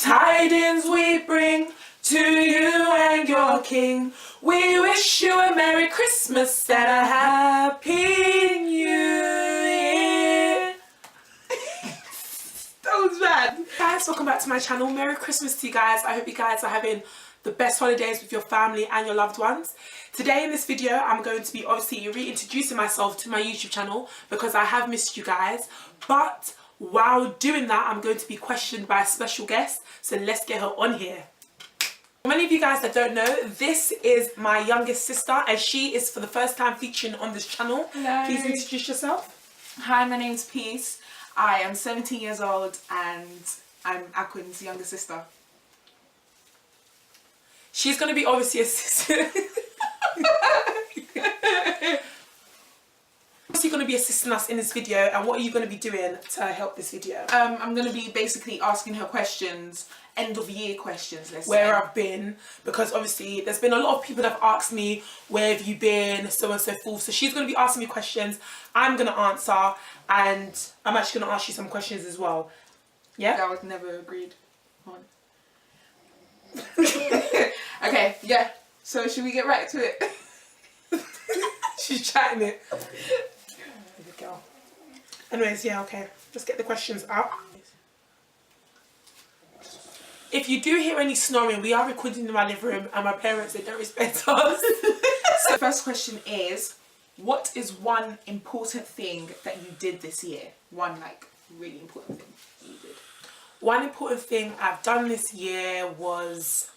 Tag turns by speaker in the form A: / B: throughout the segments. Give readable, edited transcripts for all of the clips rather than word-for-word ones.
A: Tidings we bring to you and your king. We wish you a Merry Christmas and a Happy New Year. That was bad. Guys, welcome back to my channel. Merry Christmas to you guys. I hope you guys are having the best holidays with your family and your loved ones. Today in this video, I'm going to be obviously reintroducing myself to my YouTube channel because I have missed you guys. But while doing that, I'm going to be questioned by a special guest. So let's get her on here. For many of you guys that don't know, this is my youngest sister and she is for the first time featuring on this channel.
B: Hello.
A: Please introduce yourself.
B: Hi, my name's Peace. I am 17 years old and I'm Aquin's younger sister.
A: She's going to be obviously assisting. Obviously going to be assisting us in this video, and what are you going to be doing to help this video?
B: I'm going to be basically asking her questions, end of year questions, let's
A: Where
B: say.
A: I've been, because obviously there's been a lot of people that have asked me where have you been, so on and so forth. So she's going to be asking me questions, I'm going to answer, and I'm actually going to ask you some questions as well. Yeah?
B: That was never agreed on. Okay, yeah. So should we get right to it?
A: She's chatting it. Girl. Anyways, yeah, okay. Let's get the questions out. If you do hear any snoring, we are recording in my living room and my parents, they don't respect us.
B: So the first question is, what is one important thing that you did this year? One like really important thing that you did.
A: One important thing I've done this year was...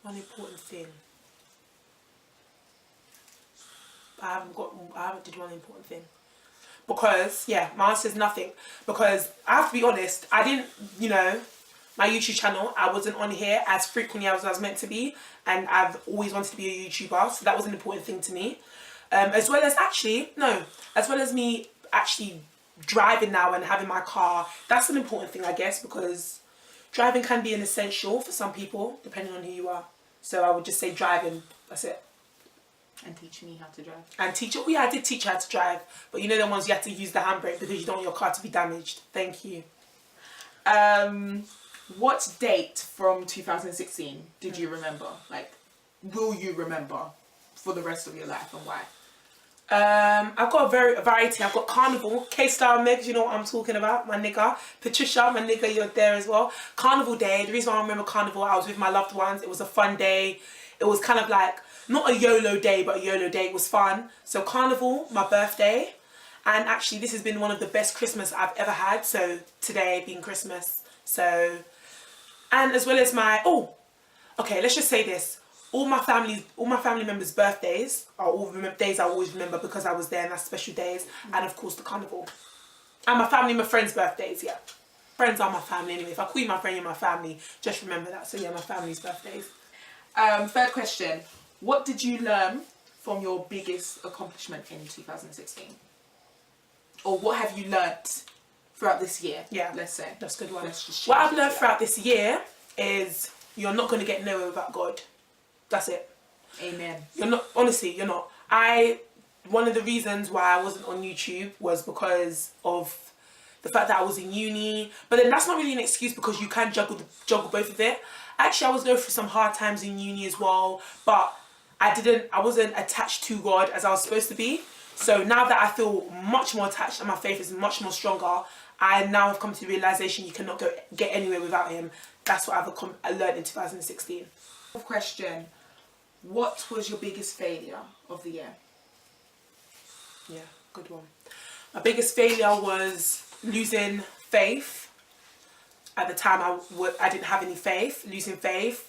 A: One important thing. I haven't did one important thing. Because, yeah, my answer is nothing. Because I have to be honest, I didn't, you know, my YouTube channel, I wasn't on here as frequently as I was meant to be. And I've always wanted to be a YouTuber. So that was an important thing to me. As well as me actually driving now and having my car. That's an important thing, I guess, because driving can be an essential for some people, depending on who you are. So I would just say driving, that's it.
B: And teach me how to drive.
A: And teach, oh yeah, I did teach her how to drive. But you know the ones you have to use the handbrake because you don't want your car to be damaged. Thank you.
B: What date from 2016 did you remember? Like, will you remember for the rest of your life, and why?
A: I've got a variety. I've got Carnival, K-Star Megs, you know what I'm talking about, my nigga. Patricia, my nigga, you're there as well. Carnival Day, the reason why I remember Carnival, I was with my loved ones. It was a fun day. It was kind of like, not a YOLO day, but a YOLO day. It was fun. So Carnival, my birthday. And actually, this has been one of the best Christmas I've ever had. So today being Christmas. So, and as well as my, oh, okay, let's just say this. All my family members' birthdays are all days I always remember because I was there, and that's special days. And of course the Carnival. And my friends' birthdays, yeah. Friends are my family anyway. If I call you my friend, you're my family. Just remember that. So yeah, my family's birthdays.
B: Third question. What did you learn from your biggest accomplishment in 2016? Or what have you learnt throughout this year?
A: Yeah,
B: let's say.
A: That's a good one.
B: What
A: I've learned throughout this year is you're not going to get nowhere without God. That's it.
B: Amen.
A: You're not, honestly, you're not. One of the reasons why I wasn't on YouTube was because of the fact that I was in uni. But then that's not really an excuse because you can juggle both of it. Actually, I was going through some hard times in uni as well, but I wasn't attached to God as I was supposed to be. So now that I feel much more attached and my faith is much more stronger, I now have come to the realization you cannot get anywhere without Him. That's what I learned in 2016.
B: Question. What was your biggest failure of the year?
A: Yeah, good one. My biggest failure was losing faith. At the time, I didn't have any faith. Losing faith.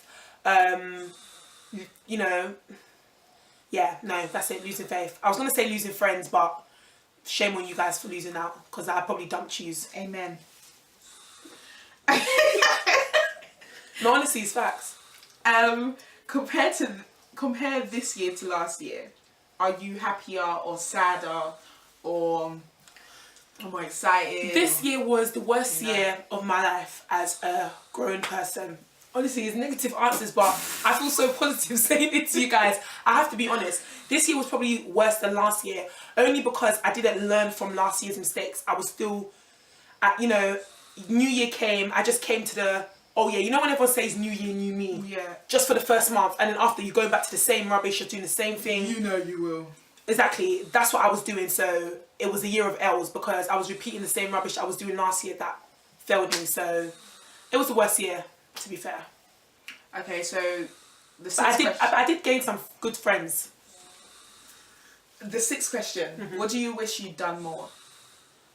A: You know, yeah, no, that's it, losing faith. I was going to say losing friends, but shame on you guys for losing out because I probably dumped yous.
B: Amen.
A: No, honestly, it's facts.
B: Compare this year to last year. Are you happier or sadder or more excited?
A: This year was the worst year of my life as a grown person. Honestly, it's negative answers, but I feel so positive saying it to you guys. I have to be honest. This year was probably worse than last year, only because I didn't learn from last year's mistakes. I was still, you know, New Year came, I just came to the, oh yeah, you know when everyone says New Year, New Me?
B: Yeah.
A: Just for the first month, and then after you go back to the same rubbish, you're doing the same thing.
B: You know you will.
A: Exactly, that's what I was doing. So it was a year of L's because I was repeating the same rubbish I was doing last year that failed me. So it was the worst year, to be fair.
B: Okay, so the
A: But I did gain some good friends.
B: The sixth question. What do you wish you'd done more?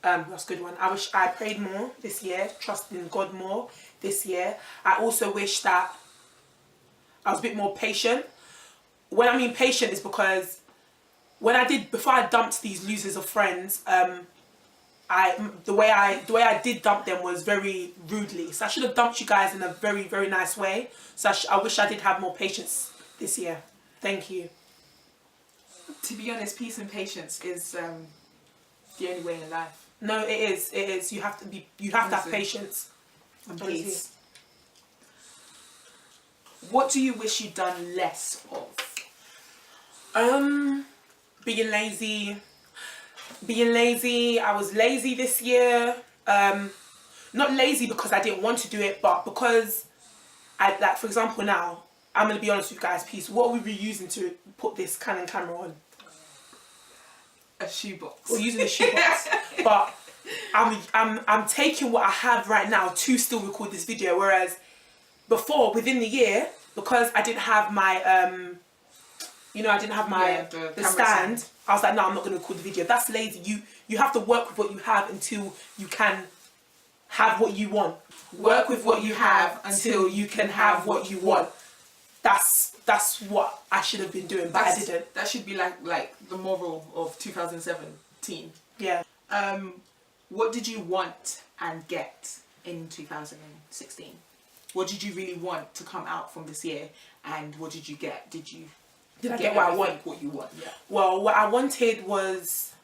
A: That's a good one. I wish I prayed more this year, trusted in God more this year. I also wish that I was a bit more patient. When I mean patient is because before I dumped these losers of friends, the way I did dump them was very rudely. So I should have dumped you guys in a very, very nice way. So I wish I did have more patience this year. Thank you.
B: To be honest, peace and patience is the only way in life.
A: No, it is. It is. You have to have patience and peace.
B: What do you wish you'd done less of?
A: Being lazy. Being lazy. I was lazy this year. Not lazy because I didn't want to do it, but because for example now, I'm gonna be honest with you guys, peace. What are we using to put this Canon camera on?
B: A shoebox.
A: We're using a shoebox. But I'm taking what I have right now to still record this video, whereas before, within the year, because I didn't have my the stand, I was like, no, I'm not going to record the video. That's lazy. You have to work with what you have until you can have what you want. Work with what you have until you can have what you want. That's what I should have been doing, but I didn't.
B: That should be like the moral of 2017.
A: Yeah.
B: What did you want and get in 2016? What did you really want to come out from this year, and what did you get? Did I get what I want? What you want? Yeah.
A: Well, what I wanted was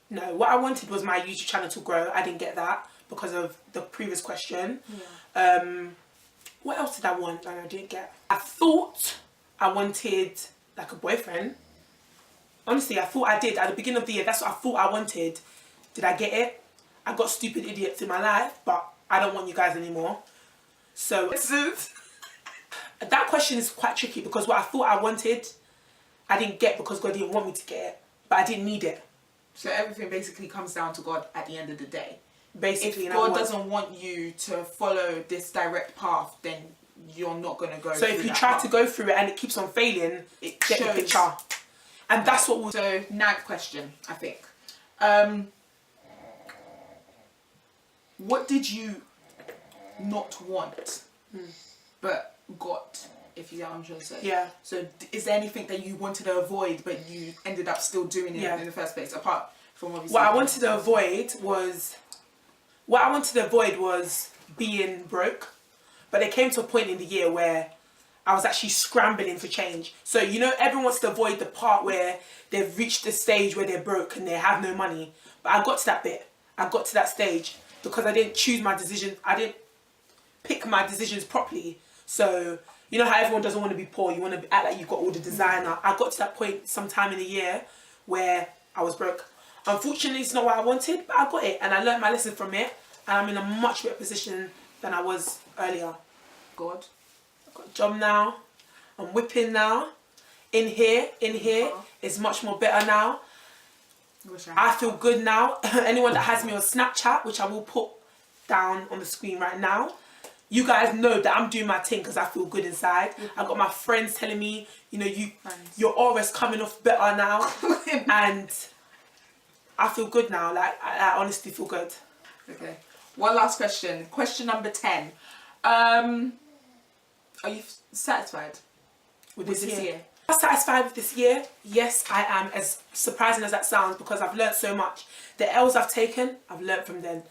A: my YouTube channel to grow. I didn't get that because of the previous question. Yeah. What else did I want that I didn't get? I thought I wanted like a boyfriend. Honestly, I thought I did at the beginning of the year. That's what I thought I wanted. Did I get it? I got stupid idiots in my life, but I don't want you guys anymore. So that question is quite tricky because what I thought I wanted, I didn't get because God didn't want me to get it, but I didn't need it.
B: So everything basically comes down to God at the end of the day.
A: Basically,
B: if God doesn't want you to follow this direct path, then you're not going to go.
A: So if you try to go through it and it keeps on failing, it get the picture. And that's what we'll...
B: So, ninth question, I think. What did you not want, but got, if you know what I'm trying to say?
A: Yeah.
B: So is there anything that you wanted to avoid, but you ended up still doing it in the first place, apart from obviously...
A: What I wanted to avoid was being broke. But it came to a point in the year where I was actually scrambling for change. So, you know, everyone wants to avoid the part where they've reached the stage where they're broke and they have no money. But I got to that bit. I got to that stage because I didn't choose my decisions. I didn't pick my decisions properly. So, you know how everyone doesn't want to be poor. You want to act like you've got all the designer. I got to that point sometime in the year where I was broke. Unfortunately, it's not what I wanted, but I got it. And I learned my lesson from it. And I'm in a much better position than I was earlier.
B: God.
A: I've got a job now. I'm whipping now. In here is much more better now. I feel good now. Anyone that has me on Snapchat, which I will put down on the screen right now, you guys know that I'm doing my thing because I feel good inside. I've got my friends telling me, you know, your aura's coming off better now. And I feel good now. Like, I honestly feel good.
B: Okay. One last question. Question number 10. Are you satisfied with this year?
A: I'm satisfied with this year. Yes, I am, as surprising as that sounds, because I've learnt so much. The L's I've taken, I've learnt from them.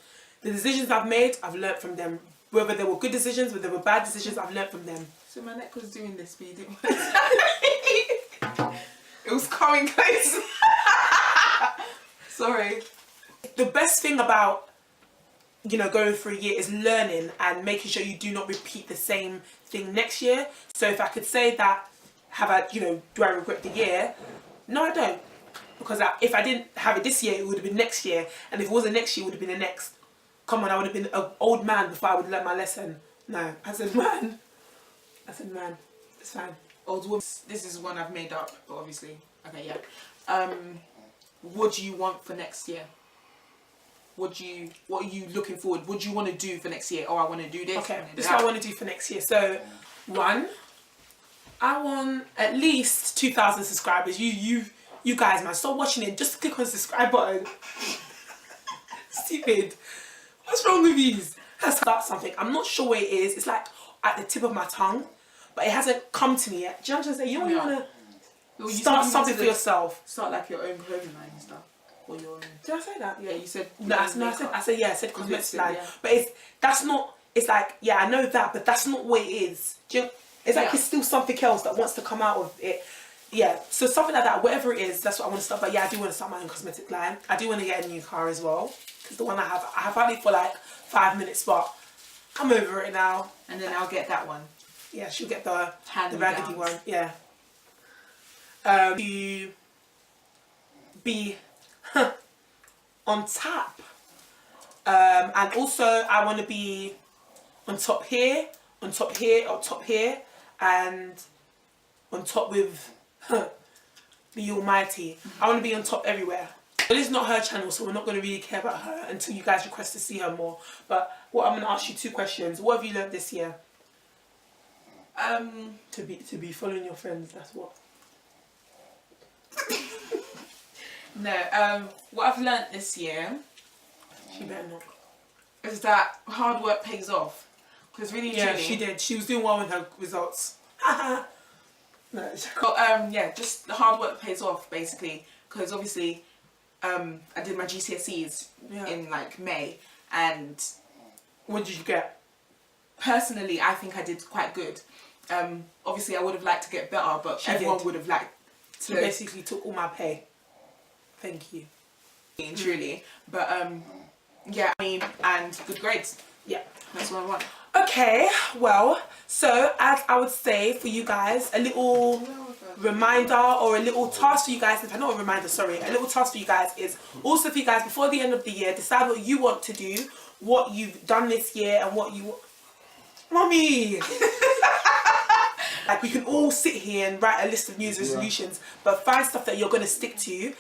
A: The decisions I've made, I've learnt from them. Whether they were good decisions, whether they were bad decisions, I've learnt from them.
B: So my neck was doing this, but you didn't. It was coming close. Sorry.
A: The best thing about, you know, going through a year is learning and making sure you do not repeat the same thing next year. So if I could say that, do I regret the year? No, I don't. Because if I didn't have it this year, it would have been next year. And if it wasn't next year, it would have been the next come on, I would have been an old man before I would learn my lesson. No, I said man. I said man. It's fine.
B: Old woman. This is one I've made up, but obviously. Okay, yeah. What do you want for next year? What are you looking forward? What do you want to do for next year? Oh, I want to do this.
A: Okay, this is what I want to do for next year. So, 1, I want at least 2,000 subscribers. You guys, man, stop watching it. Just click on the subscribe button. Stupid. What's wrong with these? Let's start something. I'm not sure what it is. It's like at the tip of my tongue, but it hasn't come to me yet. Do you know what I'm saying? You don't want to start something for yourself.
B: Start like your own clothing line and stuff. Or your own.
A: Did I say that?
B: Yeah, you said.
A: No, I said cosmetics line.
B: Yeah.
A: But that's not. It's like, yeah, I know that, but that's not what it is. It's like it's still something else that wants to come out of it. Yeah, so something like that, whatever it is, that's what I want to start. But yeah, I do want to start my own cosmetic line. I do want to get a new car as well, because the one I have had it for like 5 minutes, but I'm over it now.
B: And then I'll get that one.
A: Yeah, she'll get the raggedy one. Yeah. To be on tap, and also I want to be on top here, on top here, on top here, and on top with the Almighty. I want to be on top everywhere. But it's not her channel, so we're not going to really care about her until you guys request to see her more. But what I'm going to ask you 2 questions. What have you learned this year? To be following your friends. That's what.
B: No. What I've learned this year.
A: She better not.
B: Is that hard work pays off. Because really,
A: yeah,
B: truly,
A: she did. She was doing well with her results. No,
B: yeah, just the hard work pays off basically. Because obviously, I did my GCSEs in like May, and
A: what did you get?
B: Personally, I think I did quite good. Obviously, I would have liked to get better, but everyone would have liked to.
A: You basically took all my pay. Thank you.
B: Truly, but yeah, I mean, and good grades.
A: Yeah,
B: that's what I want.
A: Okay, well, so as I would say for you guys, a little reminder or a little task for you guys, not a reminder, sorry, a little task for you guys is also for you guys before the end of the year, decide what you want to do, what you've done this year and what you... Mommy! Like, we can all sit here and write a list of New Year's resolutions, but find stuff that you're going to stick to.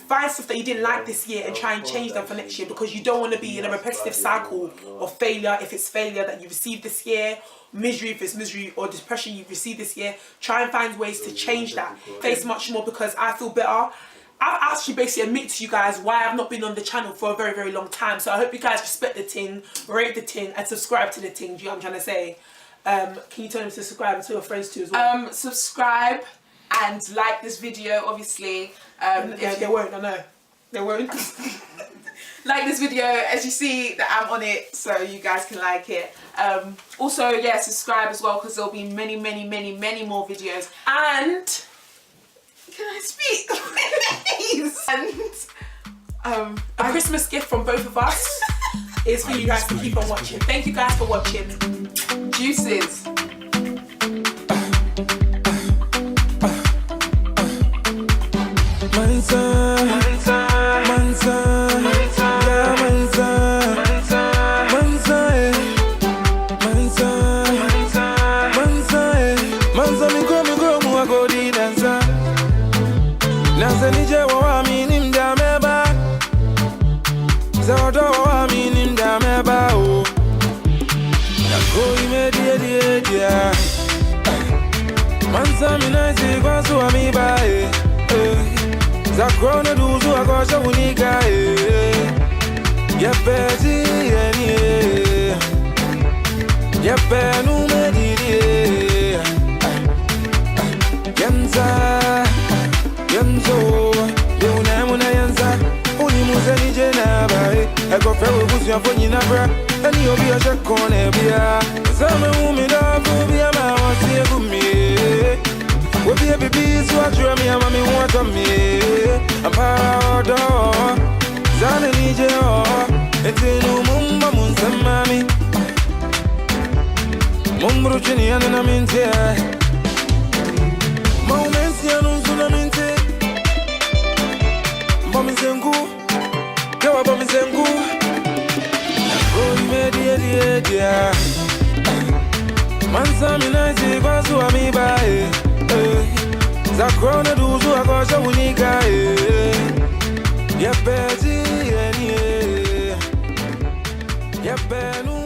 A: Find stuff that you didn't like this year and try and change them for next year, because you don't want to be in a repetitive cycle of failure. If it's failure that you received this year, misery if it's misery, or depression you've received this year, try and find ways to change that. Face much more, because I feel better. I've actually basically admitted to you guys why I've not been on the channel for a very, very long time. So I hope you guys respect the ting, rate the ting, and subscribe to the ting. Do you know what I'm trying to say? Can you tell them to subscribe and tell your friends too as well?
B: Subscribe and like this video, obviously.
A: Yeah, they won't, I know. They won't.
B: Like this video, as you see that I'm on it, so you guys can like it. Also, yeah, subscribe as well, because there'll be many, many, many, many more videos. And can I speak, please? And
A: a Christmas gift from both of us is for you guys to keep on watching. Thank you guys for watching.
B: Juices.
C: Zakrona duzu akosha unika Yepeti eni Yepenu mediri Yenza Yenzo Yeuna muna yenza Uni muze nije naba Eko fewe busu ya fonyi nabra Eni obi ya shekone biya Zame umidafu biya mawasi ya gumi Wobi ya bibi suwa juwa mi ya mami wata mi I'm proud of Zane nije o Etinu mumba munsamami Mumbru chini ya nina minti Moments ya nunzuna minti Bomi zengu Kewa bomi zengu dear. Mansa mi na si kwa su ami ba za krona duzu akosha unika Yepeti eni Yepenu